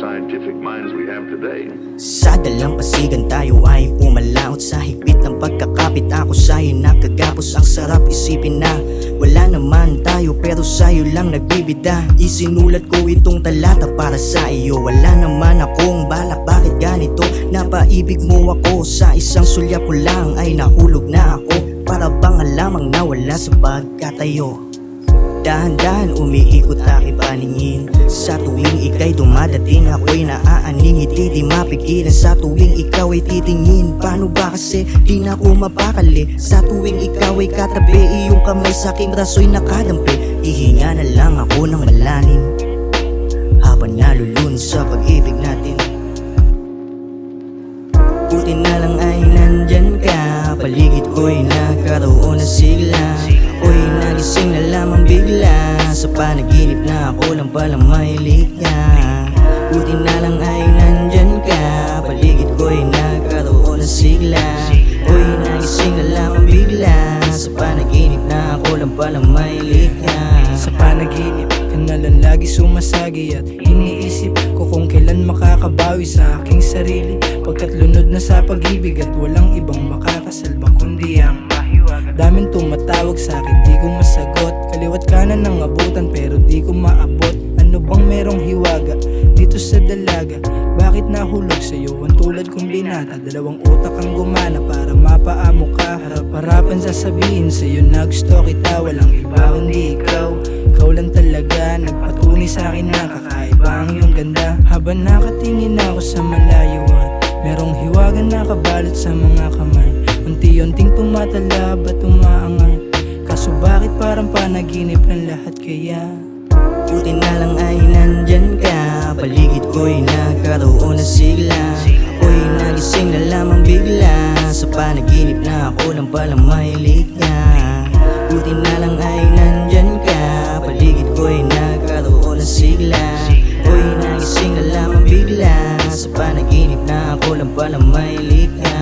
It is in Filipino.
scientific minds we have today. Sa dalampasigan tayo ay pumalaot sa higpit ng pagkakapit. Ako sa'yo nakagapos, ang sarap isipin na wala naman tayo pero sa'yo lang nagbibida. Isinulat ko itong talata para sa iyo. Wala naman akong balak, bakit ganito? Napaibig mo ako, sa isang sulyap ko lang ay nahulog na ako. Para bang alamang nawala sa pagkatayo. Dahan-dahan umiikot aking paningin. Sa tuwing ika'y dumadating, ako'y naaaningiti. Di mapigilan sa tuwing ikaw ay titingin. Paano ba kasi di na ako mapakali? Sa tuwing ikaw ay katabi, iyong kamay sa aking braso'y nakadampi. Ihinga na lang ako ng malalim habang nalulun sa pag-ibig natin. Buti na lang ay nandyan ka, paligid ko'y nagkaroon na sigla. Ako'y nagising na lamang bigla, sa panaginip na ako lang palang mahilig ka. Buti na lang ay nandyan ka, paligid ko'y nagkaroon na sigla. Ako'y nagising na lamang bigla, sa panaginip na ako lang palang mahilig ka. Sa panaginip ka na lang lagi sumasagi at iniisip ko kung kailan makakabawi sa aking sarili. Pagkat lunod na sa pag-ibig at walang ibang makakasalba kundi ang mahiwaga. Daming tumatawag sa akin, di ko masagot. Kaliwat kanan ng abutan pero di ko maabot. Ano bang merong hiwaga dito sa dalaga? Bakit nahulog sa'yo ang tulad kong binata? Dalawang utak ang gumana para mapaamo ka. Harap-harapan sasabihin sa'yo na gusto kita. Walang iba kundi ikaw, ikaw lang talaga. Nagpatunay sa'kin na kakaiba ang iyong ganda. Habang nakatingin ako sa malayuan, merong hiwaga nakabalot sa mga kamay. Unti-unting tumatalab at umaangat. Kaso bakit parang panaginip ng lahat kaya? Buti na lang ay nandyan ka, paligid ko'y nagkaroon na sigla. Ako'y nagising na lamang bigla, sa panaginip na ako lang palang mahilig ka. Buti na lang ay nandyan ka, paligid ko'y nagkaroon na sigla. Ako'y nagising na lamang bigla, sa panaginip na ako lang palang mahilig ka.